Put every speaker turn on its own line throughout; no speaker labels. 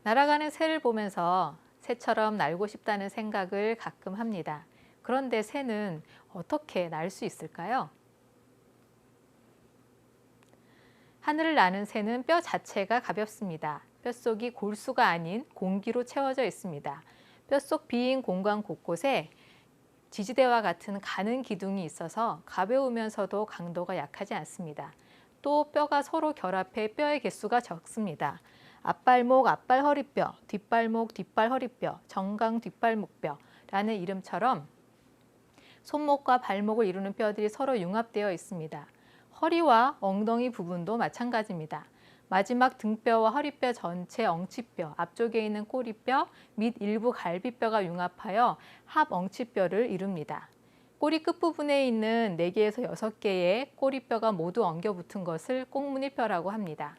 날아가는 새를 보면서 새처럼 날고 싶다는 생각을 가끔 합니다. 그런데 새는 어떻게 날 수 있을까요? 하늘을 나는 새는 뼈 자체가 가볍습니다. 뼛속이 골수가 아닌 공기로 채워져 있습니다. 뼛속 비인 공간 곳곳에 지지대와 같은 가는 기둥이 있어서 가벼우면서도 강도가 약하지 않습니다. 또 뼈가 서로 결합해 뼈의 개수가 적습니다. 앞발목, 앞발허리뼈, 뒷발목, 뒷발허리뼈, 정강 뒷발목뼈라는 이름처럼 손목과 발목을 이루는 뼈들이 서로 융합되어 있습니다. 허리와 엉덩이 부분도 마찬가지입니다. 마지막 등뼈와 허리뼈 전체 엉치뼈, 앞쪽에 있는 꼬리뼈 및 일부 갈비뼈가 융합하여 합엉치뼈를 이룹니다. 꼬리 끝부분에 있는 4개에서 6개의 꼬리뼈가 모두 엉겨 붙은 것을 꽁무니뼈라고 합니다.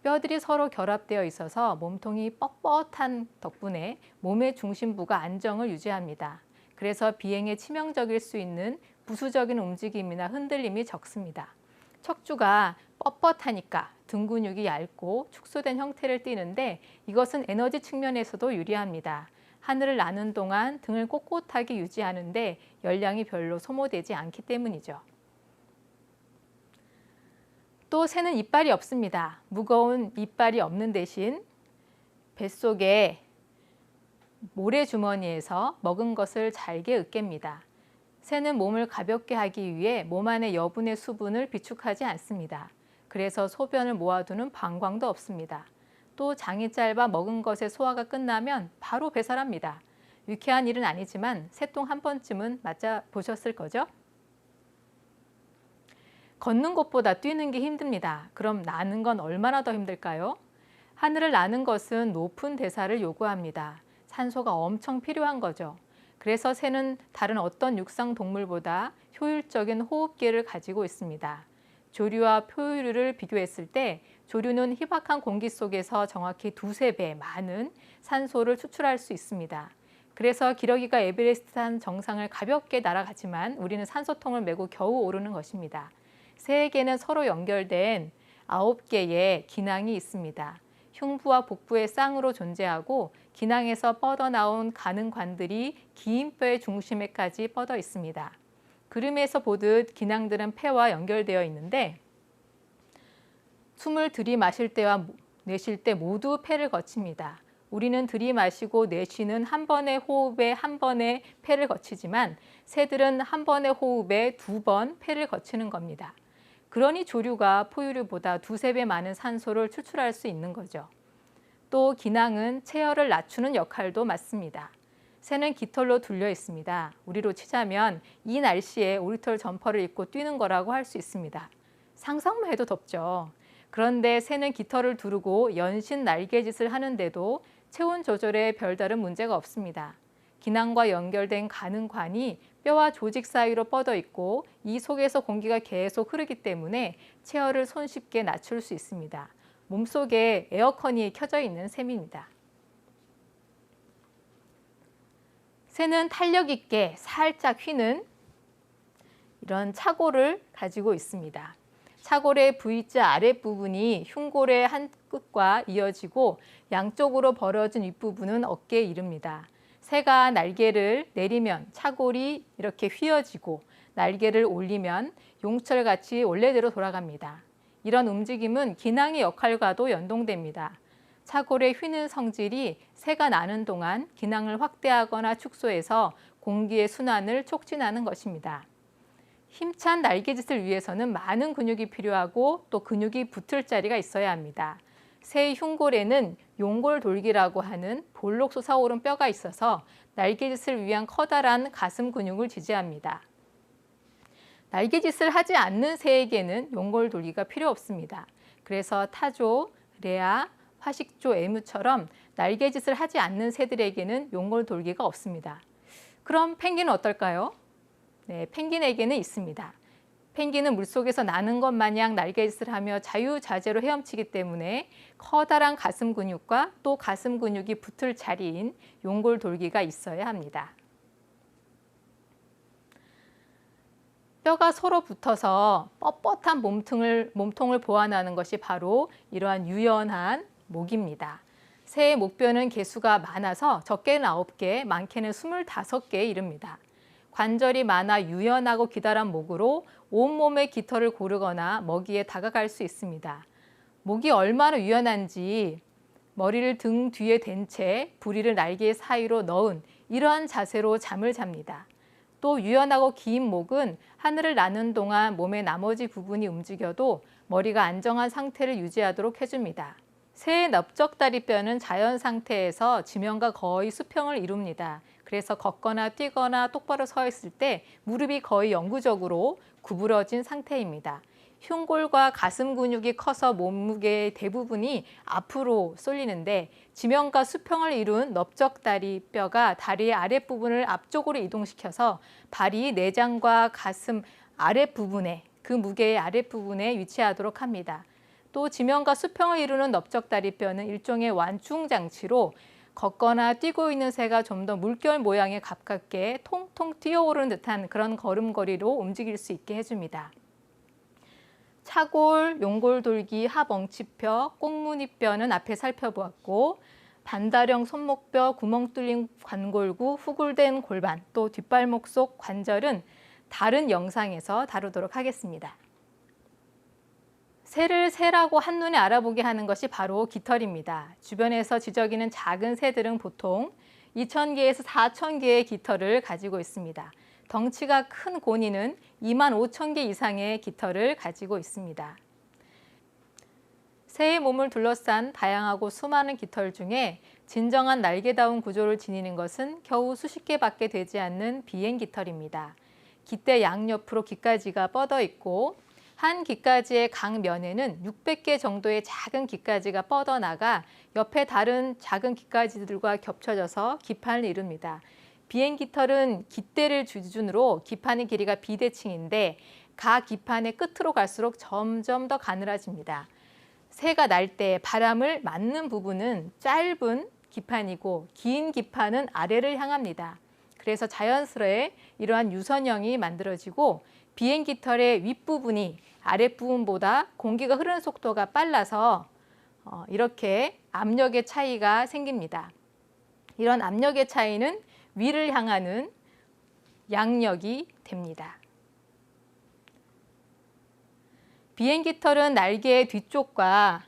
뼈들이 서로 결합되어 있어서 몸통이 뻣뻣한 덕분에 몸의 중심부가 안정을 유지합니다. 그래서 비행에 치명적일 수 있는 부수적인 움직임이나 흔들림이 적습니다. 척추가 뻣뻣하니까 등 근육이 얇고 축소된 형태를 띠는데 이것은 에너지 측면에서도 유리합니다. 하늘을 나는 동안 등을 꼿꼿하게 유지하는데 열량이 별로 소모되지 않기 때문이죠. 또 새는 이빨이 없습니다. 무거운 이빨이 없는 대신 뱃속에 모래주머니에서 먹은 것을 잘게 으깹니다. 새는 몸을 가볍게 하기 위해 몸 안의 여분의 수분을 비축하지 않습니다. 그래서 소변을 모아두는 방광도 없습니다. 또 장이 짧아 먹은 것의 소화가 끝나면 바로 배설합니다. 유쾌한 일은 아니지만 새똥 한 번쯤은 맞아보셨을 거죠? 걷는 것보다 뛰는 게 힘듭니다. 그럼 나는 건 얼마나 더 힘들까요? 하늘을 나는 것은 높은 대사를 요구합니다. 산소가 엄청 필요한 거죠. 그래서 새는 다른 어떤 육상 동물보다 효율적인 호흡기를 가지고 있습니다. 조류와 포유류를 비교했을 때 조류는 희박한 공기 속에서 정확히 2~3배 많은 산소를 추출할 수 있습니다. 그래서 기러기가 에베레스트 산 정상을 가볍게 날아가지만 우리는 산소통을 메고 겨우 오르는 것입니다. 새에게는 서로 연결된 9개의 기낭이 있습니다. 흉부와 복부의 쌍으로 존재하고 기낭에서 뻗어나온 가는 관들이 긴 뼈의 중심에까지 뻗어 있습니다. 그림에서 보듯 기낭들은 폐와 연결되어 있는데 숨을 들이마실 때와 내쉴 때 모두 폐를 거칩니다. 우리는 들이마시고 내쉬는 한 번의 호흡에 한 번의 폐를 거치지만 새들은 한 번의 호흡에 2번 폐를 거치는 겁니다. 그러니 조류가 포유류보다 2~3배 많은 산소를 추출할 수 있는 거죠. 또 기낭은 체열을 낮추는 역할도 맡습니다. 새는 깃털로 둘려 있습니다. 우리로 치자면 이 날씨에 오리털 점퍼를 입고 뛰는 거라고 할 수 있습니다. 상상만 해도 덥죠. 그런데 새는 깃털을 두르고 연신 날개짓을 하는데도 체온 조절에 별다른 문제가 없습니다. 기낭과 연결된 가는 관이 뼈와 조직 사이로 뻗어 있고 이 속에서 공기가 계속 흐르기 때문에 체열을 손쉽게 낮출 수 있습니다. 몸속에 에어컨이 켜져 있는 셈입니다. 새는 탄력 있게 살짝 휘는 이런 차골을 가지고 있습니다. 차골의 V자 아랫부분이 흉골의 한 끝과 이어지고 양쪽으로 벌어진 윗부분은 어깨에 이릅니다. 새가 날개를 내리면 차골이 이렇게 휘어지고 날개를 올리면 용철같이 원래대로 돌아갑니다. 이런 움직임은 기낭의 역할과도 연동됩니다. 차골의 휘는 성질이 새가 나는 동안 기낭을 확대하거나 축소해서 공기의 순환을 촉진하는 것입니다. 힘찬 날개짓을 위해서는 많은 근육이 필요하고 또 근육이 붙을 자리가 있어야 합니다. 새의 흉골에는 용골돌기라고 하는 볼록 솟아오른 뼈가 있어서 날개짓을 위한 커다란 가슴 근육을 지지합니다. 날개짓을 하지 않는 새에게는 용골돌기가 필요 없습니다. 그래서 타조, 레아, 화식조, 에무처럼 날개짓을 하지 않는 새들에게는 용골돌기가 없습니다. 그럼 펭귄은 어떨까요? 네, 펭귄에게는 있습니다. 펭귄은 물속에서 나는 것 마냥 날개짓을 하며 자유자재로 헤엄치기 때문에 커다란 가슴 근육과 또 가슴 근육이 붙을 자리인 용골돌기가 있어야 합니다. 뼈가 서로 붙어서 뻣뻣한 몸통을 보완하는 것이 바로 이러한 유연한 목입니다. 새의 목뼈는 개수가 많아서 적게는 9개, 많게는 25개에 이릅니다. 관절이 많아 유연하고 기다란 목으로 온몸의 깃털을 고르거나 먹이에 다가갈 수 있습니다. 목이 얼마나 유연한지 머리를 등 뒤에 댄 채 부리를 날개 사이로 넣은 이러한 자세로 잠을 잡니다. 또 유연하고 긴 목은 하늘을 나는 동안 몸의 나머지 부분이 움직여도 머리가 안정한 상태를 유지하도록 해줍니다. 새의 넓적다리뼈는 자연 상태에서 지면과 거의 수평을 이룹니다. 그래서 걷거나 뛰거나 똑바로 서 있을 때 무릎이 거의 영구적으로 구부러진 상태입니다. 흉골과 가슴 근육이 커서 몸무게의 대부분이 앞으로 쏠리는데 지면과 수평을 이룬 넓적다리뼈가 다리의 아랫부분을 앞쪽으로 이동시켜서 발이 내장과 가슴 아랫부분에 그 무게의 아랫부분에 위치하도록 합니다. 또 지면과 수평을 이루는 넓적다리뼈는 일종의 완충장치로 걷거나 뛰고 있는 새가 좀 더 물결 모양에 가깝게 통통 뛰어오르는 듯한 그런 걸음걸이로 움직일 수 있게 해줍니다. 차골, 용골돌기, 하엉치뼈, 꽁무니뼈는 앞에 살펴보았고 반다령 손목뼈, 구멍 뚫린 관골구, 후굴된 골반, 또 뒷발목 속 관절은 다른 영상에서 다루도록 하겠습니다. 새를 새라고 한눈에 알아보게 하는 것이 바로 깃털입니다. 주변에서 지저귀는 작은 새들은 보통 2,000개에서 4,000개의 깃털을 가지고 있습니다. 덩치가 큰 고니는 25,000개 이상의 깃털을 가지고 있습니다. 새의 몸을 둘러싼 다양하고 수많은 깃털 중에 진정한 날개다운 구조를 지니는 것은 겨우 수십 개밖에 되지 않는 비행깃털입니다. 깃대 양옆으로 깃가지가 뻗어 있고 한 깃가지의 각 면에는 600개 정도의 작은 깃가지가 뻗어나가 옆에 다른 작은 깃가지들과 겹쳐져서 기판을 이룹니다. 비행깃털은 깃대를 기준으로 기판의 길이가 비대칭인데 각 기판의 끝으로 갈수록 점점 더 가늘어집니다. 새가 날 때 바람을 맞는 부분은 짧은 기판이고 긴 기판은 아래를 향합니다. 그래서 자연스레 이러한 유선형이 만들어지고 비행깃털의 윗부분이 아랫부분보다 공기가 흐르는 속도가 빨라서 이렇게 압력의 차이가 생깁니다. 이런 압력의 차이는 위를 향하는 양력이 됩니다. 비행깃털은 날개의 뒤쪽과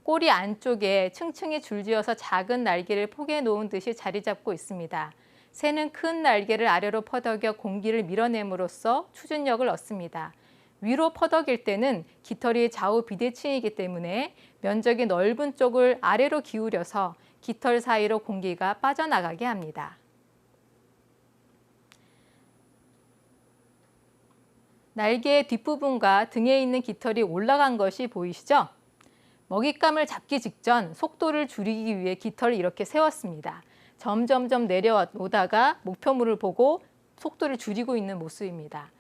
꼬리 안쪽에 층층이 줄지어서 작은 날개를 포개 놓은 듯이 자리 잡고 있습니다. 새는 큰 날개를 아래로 퍼덕여 공기를 밀어냄으로써 추진력을 얻습니다. 위로 퍼덕일 때는 깃털이 좌우 비대칭이기 때문에 면적이 넓은 쪽을 아래로 기울여서 깃털 사이로 공기가 빠져나가게 합니다. 날개의 뒷부분과 등에 있는 깃털이 올라간 것이 보이시죠? 먹잇감을 잡기 직전 속도를 줄이기 위해 깃털을 이렇게 세웠습니다. 점점점 내려오다가 목표물을 보고 속도를 줄이고 있는 모습입니다.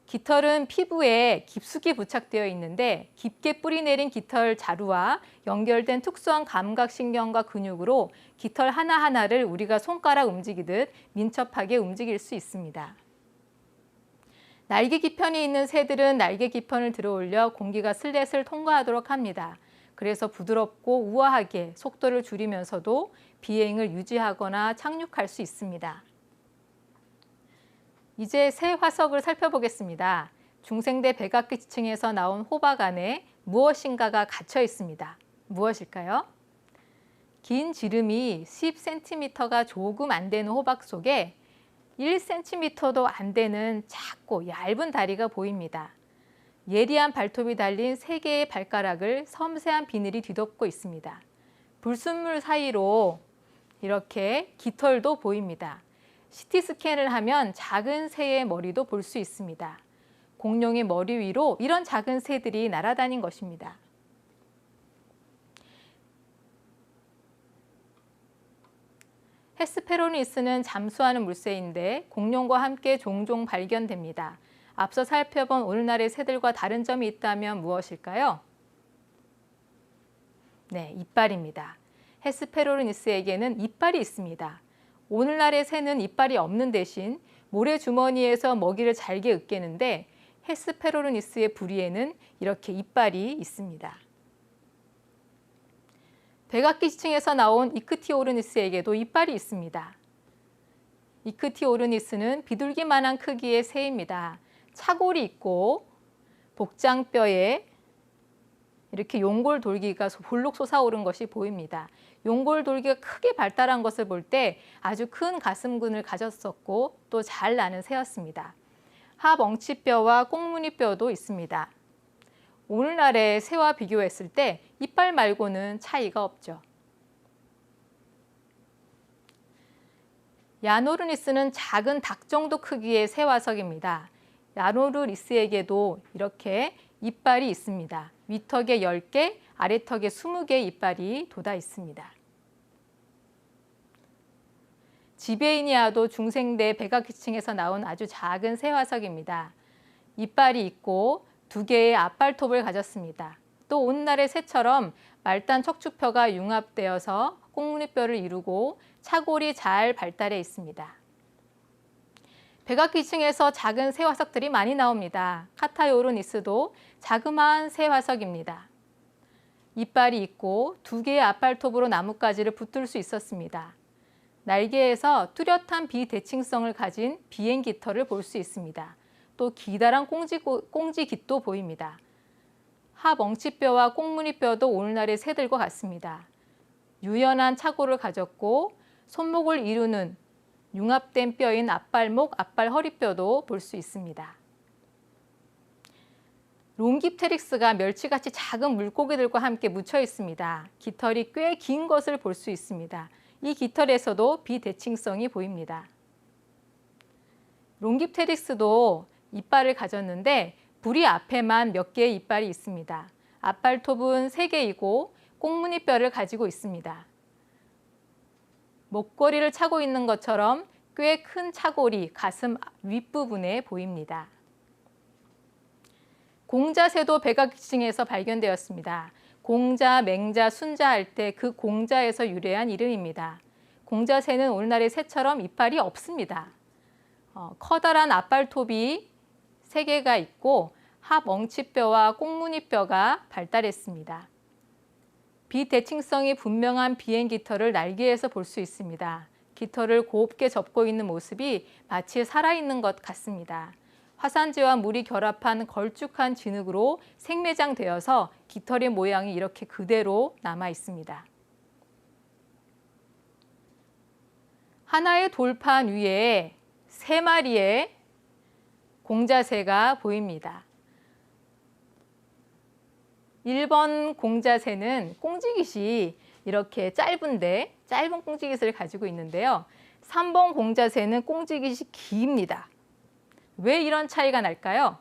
깃털은 피부에 깊숙이 부착되어 있는데 깊게 뿌리 내린 깃털 자루와 연결된 특수한 감각신경과 근육으로 깃털 하나하나를 우리가 손가락 움직이듯 민첩하게 움직일 수 있습니다. 날개 기편이 있는 새들은 날개 기편을 들어올려 공기가 슬랫을 통과하도록 합니다. 그래서 부드럽고 우아하게 속도를 줄이면서도 비행을 유지하거나 착륙할 수 있습니다. 이제 새 화석을 살펴보겠습니다. 중생대 백악기 지층에서 나온 호박 안에 무엇인가가 갇혀 있습니다. 무엇일까요? 긴 지름이 10cm가 조금 안 되는 호박 속에 1cm도 안 되는 작고 얇은 다리가 보입니다. 예리한 발톱이 달린 3개의 발가락을 섬세한 비늘이 뒤덮고 있습니다. 불순물 사이로 이렇게 깃털도 보입니다. CT 스캔을 하면 작은 새의 머리도 볼 수 있습니다. 공룡의 머리 위로 이런 작은 새들이 날아다닌 것입니다. 헤스페로니스는 잠수하는 물새인데 공룡과 함께 종종 발견됩니다. 앞서 살펴본 오늘날의 새들과 다른 점이 있다면 무엇일까요? 네, 이빨입니다. 헤스페로니스에게는 이빨이 있습니다. 오늘날의 새는 이빨이 없는 대신 모래주머니에서 먹이를 잘게 으깨는데 헤스페로니스의 부리에는 이렇게 이빨이 있습니다. 백악기층에서 나온 이크티오르니스에게도 이빨이 있습니다. 이크티오르니스는 비둘기만한 크기의 새입니다. 차골이 있고 복장뼈에 이렇게 용골돌기가 볼록 솟아오른 것이 보입니다. 용골돌기가 크게 발달한 것을 볼 때 아주 큰 가슴근을 가졌었고 또 잘 나는 새였습니다. 하멍치뼈와 꽁무니뼈도 있습니다. 오늘날의 새와 비교했을 때 이빨 말고는 차이가 없죠. 야노르니스는 작은 닭 정도 크기의 새화석입니다. 야노르니스에게도 이렇게 이빨이 있습니다. 윗턱에 10개, 아래턱에 20개의 이빨이 돋아 있습니다. 지베이니아도 중생대 백악기층에서 나온 아주 작은 새화석입니다. 이빨이 있고 2개의 앞발톱을 가졌습니다. 또 오늘날의 새처럼 말단 척추뼈가 융합되어서 꽁무니뼈를 이루고 차골이 잘 발달해 있습니다. 백악기층에서 작은 새화석들이 많이 나옵니다. 카타요르니스도 자그마한 새화석입니다. 이빨이 있고 2개의 앞발톱으로 나뭇가지를 붙들 수 있었습니다. 날개에서 뚜렷한 비대칭성을 가진 비행깃털을 볼 수 있습니다. 또 기다란 꽁지깃도 보입니다. 하멍치뼈와 꽁무니뼈도 오늘날의 새들과 같습니다. 유연한 차골을 가졌고 손목을 이루는 융합된 뼈인 앞발목, 앞발허리뼈도 볼 수 있습니다. 롱깁테릭스가 멸치같이 작은 물고기들과 함께 묻혀 있습니다. 깃털이 꽤 긴 것을 볼 수 있습니다. 이 깃털에서도 비대칭성이 보입니다. 롱깁테릭스도 이빨을 가졌는데 부리 앞에만 몇 개의 이빨이 있습니다. 앞발톱은 3개이고 꽁무니뼈를 가지고 있습니다. 목걸이를 차고 있는 것처럼 꽤 큰 차골이 가슴 윗부분에 보입니다. 공자새도 백악기층에서 발견되었습니다. 공자, 맹자, 순자 할 때 그 공자에서 유래한 이름입니다. 공자새는 오늘날의 새처럼 이빨이 없습니다. 커다란 앞발톱이 3개가 있고 하멍치뼈와 꽁무니뼈가 발달했습니다. 비대칭성이 분명한 비행깃털을 날개에서 볼 수 있습니다. 깃털을 곱게 접고 있는 모습이 마치 살아있는 것 같습니다. 화산재와 물이 결합한 걸쭉한 진흙으로 생매장되어서 깃털의 모양이 이렇게 그대로 남아 있습니다. 하나의 돌판 위에 3마리의 공자새가 보입니다. 1번 공자새는 꽁지깃이 이렇게 짧은 꽁지깃을 가지고 있는데요. 3번 공자새는 꽁지깃이 깁니다. 왜 이런 차이가 날까요?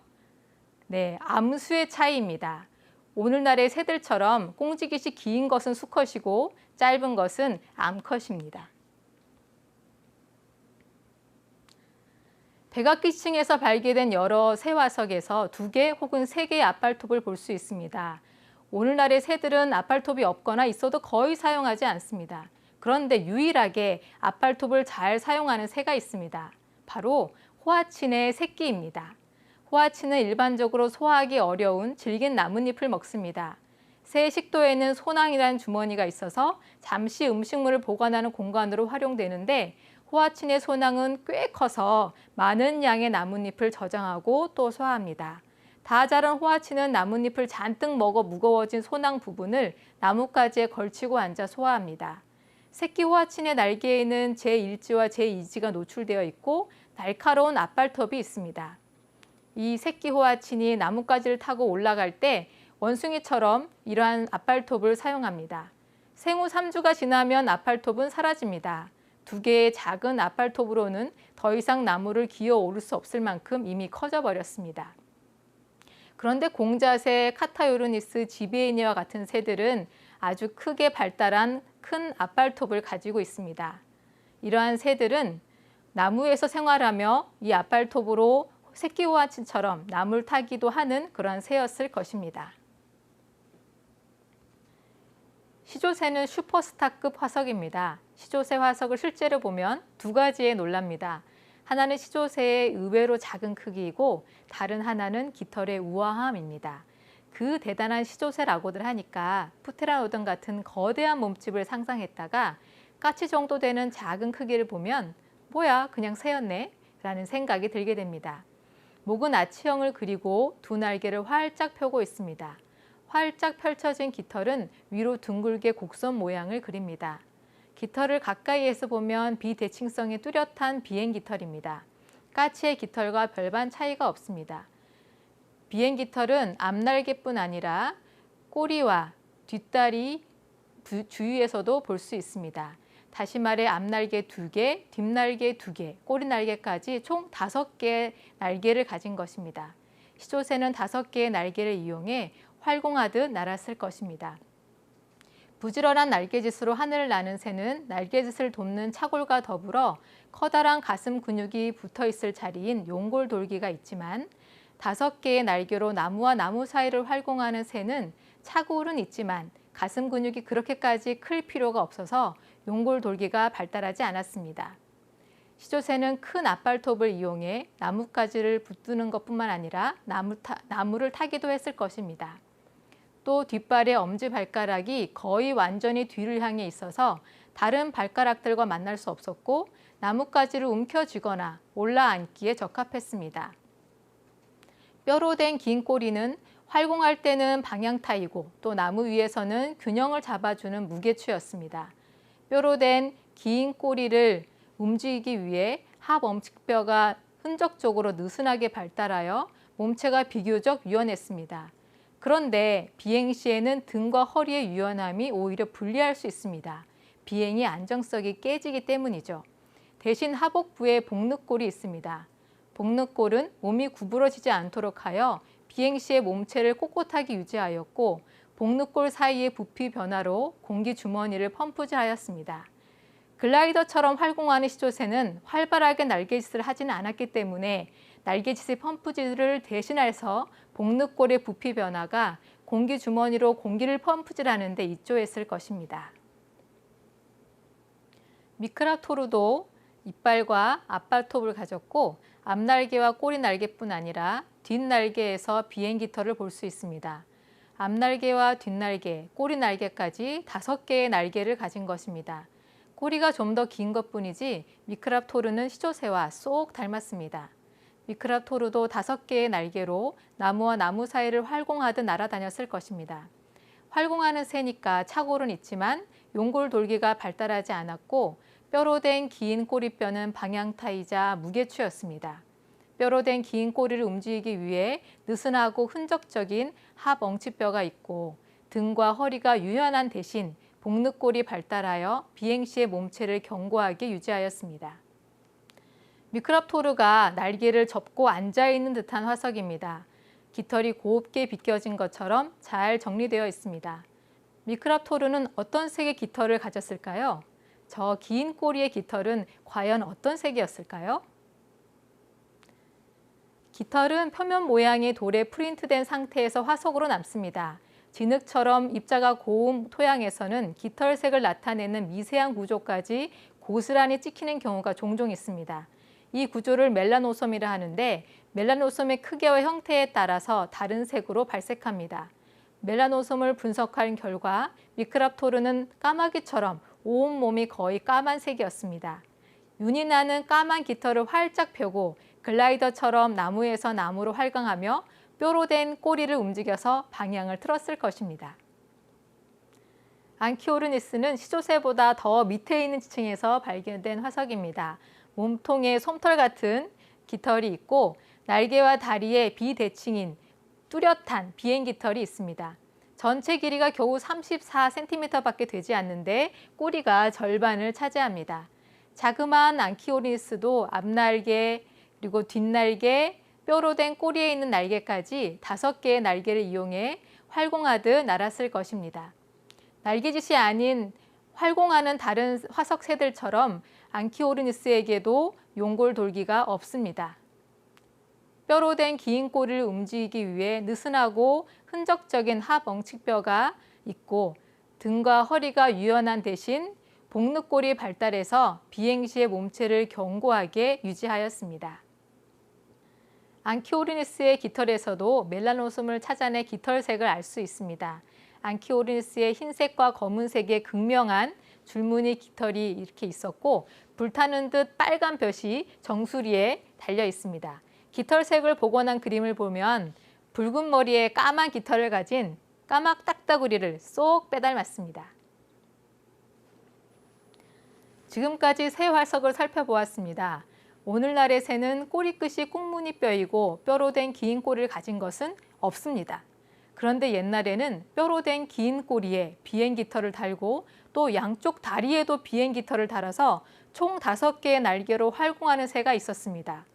네, 암수의 차이입니다. 오늘날의 새들처럼 꽁지깃이 긴 것은 수컷이고 짧은 것은 암컷입니다. 백악기층에서 발견된 여러 새화석에서 2개 혹은 3개의 앞발톱을 볼 수 있습니다. 오늘날의 새들은 앞발톱이 없거나 있어도 거의 사용하지 않습니다. 그런데 유일하게 앞발톱을 잘 사용하는 새가 있습니다. 바로 호아친의 새끼입니다. 호아친은 일반적으로 소화하기 어려운 질긴 나뭇잎을 먹습니다. 새의 식도에는 소낭이라는 주머니가 있어서 잠시 음식물을 보관하는 공간으로 활용되는데 호아친의 소낭은 꽤 커서 많은 양의 나뭇잎을 저장하고 또 소화합니다. 다 자란 호아친은 나뭇잎을 잔뜩 먹어 무거워진 소낭 부분을 나뭇가지에 걸치고 앉아 소화합니다. 새끼 호아친의 날개에는 제1지와 제2지가 노출되어 있고 날카로운 앞발톱이 있습니다. 이 새끼 호아친이 나뭇가지를 타고 올라갈 때 원숭이처럼 이러한 앞발톱을 사용합니다. 생후 3주가 지나면 앞발톱은 사라집니다. 2개의 작은 앞발톱으로는 더 이상 나무를 기어 오를 수 없을 만큼 이미 커져 버렸습니다. 그런데 공자새, 카타요르니스, 지베이니와 같은 새들은 아주 크게 발달한 큰 앞발톱을 가지고 있습니다. 이러한 새들은 나무에서 생활하며 이 앞발톱으로 새끼 호아친처럼 나무를 타기도 하는 그러한 새였을 것입니다. 시조새는 슈퍼스타급 화석입니다. 시조새 화석을 실제로 보면 2가지에 놀랍니다. 하나는 시조새의 의외로 작은 크기이고 다른 하나는 깃털의 우아함입니다. 그 대단한 시조새라고들 하니까 프테라노돈 같은 거대한 몸집을 상상했다가 까치 정도 되는 작은 크기를 보면 뭐야 그냥 새였네 라는 생각이 들게 됩니다. 목은 아치형을 그리고 두 날개를 활짝 펴고 있습니다. 활짝 펼쳐진 깃털은 위로 둥글게 곡선 모양을 그립니다. 깃털을 가까이에서 보면 비대칭성이 뚜렷한 비행 깃털입니다. 까치의 깃털과 별반 차이가 없습니다. 비행 깃털은 앞날개뿐 아니라 꼬리와 뒷다리 주위에서도 볼 수 있습니다. 다시 말해 앞날개 2개, 뒷날개 2개, 꼬리 날개까지 총 5개의 날개를 가진 것입니다. 시조새는 5개의 날개를 이용해 활공하듯 날았을 것입니다. 부지런한 날개짓으로 하늘을 나는 새는 날개짓을 돕는 차골과 더불어 커다란 가슴 근육이 붙어 있을 자리인 용골 돌기가 있지만 5개의 날개로 나무와 나무 사이를 활공하는 새는 차골은 있지만 가슴 근육이 그렇게까지 클 필요가 없어서 용골 돌기가 발달하지 않았습니다. 시조새는 큰 앞발톱을 이용해 나뭇가지를 붙드는 것뿐만 아니라 나무를 타기도 했을 것입니다. 또 뒷발의 엄지발가락이 거의 완전히 뒤를 향해 있어서 다른 발가락들과 만날 수 없었고 나뭇가지를 움켜쥐거나 올라앉기에 적합했습니다. 뼈로 된 긴 꼬리는 활공할 때는 방향타이고 또 나무 위에서는 균형을 잡아주는 무게추였습니다. 뼈로 된 긴 꼬리를 움직이기 위해 합 엄측뼈가 흔적적으로 느슨하게 발달하여 몸체가 비교적 유연했습니다. 그런데 비행 시에는 등과 허리의 유연함이 오히려 불리할 수 있습니다. 비행의 안정성이 깨지기 때문이죠. 대신 하복부에 복늑골이 있습니다. 복늑골은 몸이 구부러지지 않도록 하여 비행 시에 몸체를 꼿꼿하게 유지하였고 복늑골 사이의 부피 변화로 공기 주머니를 펌프질하였습니다. 글라이더처럼 활공하는 시조새는 활발하게 날개짓을 하지는 않았기 때문에 날개짓의 펌프질을 대신해서 복늑골의 부피 변화가 공기 주머니로 공기를 펌프질하는 데 입조했을 것입니다. 미크라토르도 이빨과 앞발톱을 가졌고 앞날개와 꼬리 날개뿐 아니라 뒷날개에서 비행 깃털을 볼 수 있습니다. 앞날개와 뒷날개, 꼬리 날개까지 5개의 날개를 가진 것입니다. 꼬리가 좀 더 긴 것뿐이지 미크랍토르는 시조새와 쏙 닮았습니다. 미크랍토르도 5개의 날개로 나무와 나무 사이를 활공하듯 날아다녔을 것입니다. 활공하는 새니까 차골은 있지만 용골 돌기가 발달하지 않았고 뼈로 된 긴 꼬리뼈는 방향타이자 무게추였습니다. 뼈로 된 긴 꼬리를 움직이기 위해 느슨하고 흔적적인 합 엉치뼈가 있고 등과 허리가 유연한 대신 복늑골이 발달하여 비행 시의 몸체를 견고하게 유지하였습니다. 미크랍토르가 날개를 접고 앉아있는 듯한 화석입니다. 깃털이 곱게 비껴진 것처럼 잘 정리되어 있습니다. 미크랍토르는 어떤 색의 깃털을 가졌을까요? 저 긴 꼬리의 깃털은 과연 어떤 색이었을까요? 깃털은 표면 모양의 돌에 프린트된 상태에서 화석으로 남습니다. 진흙처럼 입자가 고운 토양에서는 깃털색을 나타내는 미세한 구조까지 고스란히 찍히는 경우가 종종 있습니다. 이 구조를 멜라노솜이라 하는데 멜라노솜의 크기와 형태에 따라서 다른 색으로 발색합니다. 멜라노솜을 분석한 결과 미크랍토르는 까마귀처럼 온몸이 거의 까만색이었습니다. 윤이 나는 까만 깃털을 활짝 펴고 글라이더처럼 나무에서 나무로 활강하며 뼈로 된 꼬리를 움직여서 방향을 틀었을 것입니다. 안키오르니스는 시조새보다 더 밑에 있는 지층에서 발견된 화석입니다. 몸통에 솜털 같은 깃털이 있고 날개와 다리에 비대칭인 뚜렷한 비행 깃털이 있습니다. 전체 길이가 겨우 34cm밖에 되지 않는데 꼬리가 절반을 차지합니다. 자그마한 안키오르니스도 앞날개 그리고 뒷날개, 뼈로 된 꼬리에 있는 날개까지 5개의 날개를 이용해 활공하듯 날았을 것입니다. 날개짓이 아닌 활공하는 다른 화석 새들처럼 안키오르니스에게도 용골 돌기가 없습니다. 뼈로 된 긴 꼬리를 움직이기 위해 느슨하고 흔적적인 합 엉측뼈가 있고 등과 허리가 유연한 대신 복늑골이 발달해서 비행 시의 몸체를 견고하게 유지하였습니다. 안키오리니스의 깃털에서도 멜라노솜을 찾아내 깃털색을 알 수 있습니다. 안키오리니스의 흰색과 검은색의 극명한 줄무늬 깃털이 이렇게 있었고 불타는 듯 빨간 볕이 정수리에 달려 있습니다. 깃털색을 복원한 그림을 보면 붉은 머리에 까만 깃털을 가진 까막 딱따구리를 쏙 빼닮았습니다. 지금까지 새 화석을 살펴보았습니다. 오늘날의 새는 꼬리끝이 꽁무니뼈이고 뼈로 된 긴 꼬리를 가진 것은 없습니다. 그런데 옛날에는 뼈로 된 긴 꼬리에 비행깃털을 달고 또 양쪽 다리에도 비행깃털을 달아서 총 5개의 날개로 활공하는 새가 있었습니다.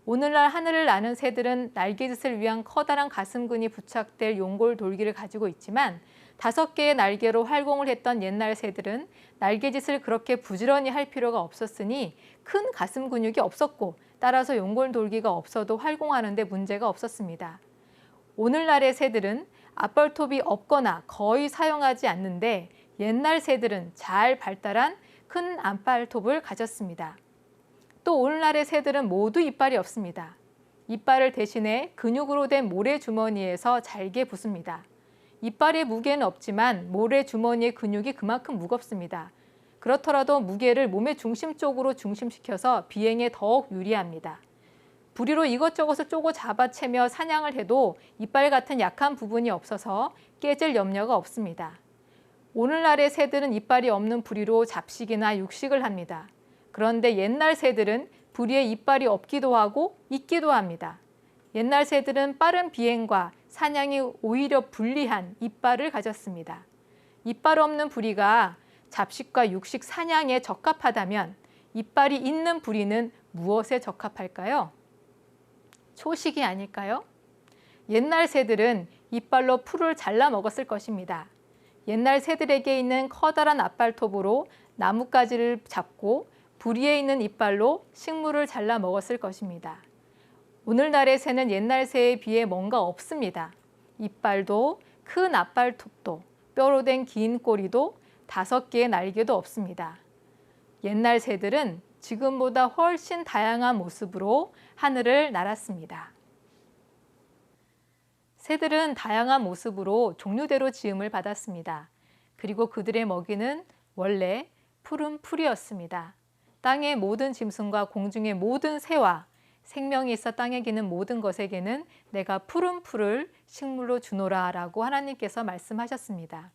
오늘날 하늘을 나는 새들은 날개짓을 위한 커다란 가슴근이 부착될 용골 돌기를 가지고 있지만 5개의 날개로 활공을 했던 옛날 새들은 날개짓을 그렇게 부지런히 할 필요가 없었으니 큰 가슴 근육이 없었고 따라서 용골 돌기가 없어도 활공하는 데 문제가 없었습니다. 오늘날의 새들은 앞발톱이 없거나 거의 사용하지 않는데 옛날 새들은 잘 발달한 큰 앞발톱을 가졌습니다. 또 오늘날의 새들은 모두 이빨이 없습니다. 이빨을 대신해 근육으로 된 모래주머니에서 잘게 붙습니다. 이빨의 무게는 없지만 모래주머니의 근육이 그만큼 무겁습니다. 그렇더라도 무게를 몸의 중심 쪽으로 중심시켜서 비행에 더욱 유리합니다. 부리로 이것저것을 쪼고 잡아채며 사냥을 해도 이빨 같은 약한 부분이 없어서 깨질 염려가 없습니다. 오늘날의 새들은 이빨이 없는 부리로 잡식이나 육식을 합니다. 그런데 옛날 새들은 부리에 이빨이 없기도 하고 있기도 합니다. 옛날 새들은 빠른 비행과 사냥이 오히려 불리한 이빨을 가졌습니다. 이빨 없는 부리가 잡식과 육식 사냥에 적합하다면 이빨이 있는 부리는 무엇에 적합할까요? 초식이 아닐까요? 옛날 새들은 이빨로 풀을 잘라 먹었을 것입니다. 옛날 새들에게 있는 커다란 앞발톱으로 나뭇가지를 잡고 부리에 있는 이빨로 식물을 잘라 먹었을 것입니다. 오늘날의 새는 옛날 새에 비해 뭔가 없습니다. 이빨도 큰 앞발톱도 뼈로 된 긴 꼬리도 5개의 날개도 없습니다. 옛날 새들은 지금보다 훨씬 다양한 모습으로 하늘을 날았습니다. 새들은 다양한 모습으로 종류대로 지음을 받았습니다. 그리고 그들의 먹이는 원래 푸른 풀이었습니다. 땅의 모든 짐승과 공중의 모든 새와 생명이 있어 땅에 기는 모든 것에게는 내가 푸른 풀을 식물로 주노라 라고 하나님께서 말씀하셨습니다.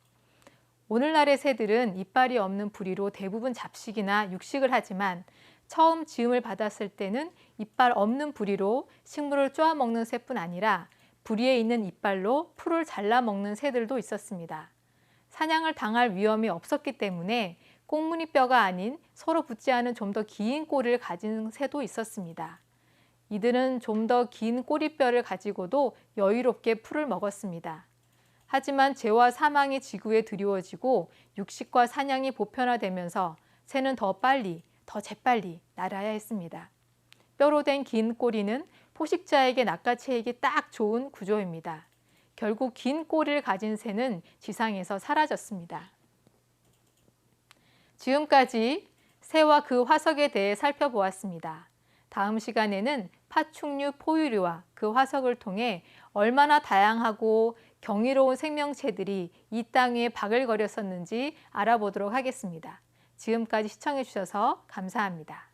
오늘날의 새들은 이빨이 없는 부리로 대부분 잡식이나 육식을 하지만 처음 지음을 받았을 때는 이빨 없는 부리로 식물을 쪼아먹는 새뿐 아니라 부리에 있는 이빨로 풀을 잘라 먹는 새들도 있었습니다. 사냥을 당할 위험이 없었기 때문에 꽁무니뼈가 아닌 서로 붙지 않은 좀 더 긴 꼬리를 가진 새도 있었습니다. 이들은 좀 더 긴 꼬리뼈를 가지고도 여유롭게 풀을 먹었습니다. 하지만 재와 사망이 지구에 드리워지고 육식과 사냥이 보편화되면서 새는 더 빨리, 더 재빨리 날아야 했습니다. 뼈로 된 긴 꼬리는 포식자에게 낚아채이기 딱 좋은 구조입니다. 결국 긴 꼬리를 가진 새는 지상에서 사라졌습니다. 지금까지 새와 그 화석에 대해 살펴보았습니다. 다음 시간에는 파충류 포유류와 그 화석을 통해 얼마나 다양하고 경이로운 생명체들이 이 땅 위에 바글거렸었는지 알아보도록 하겠습니다. 지금까지 시청해 주셔서 감사합니다.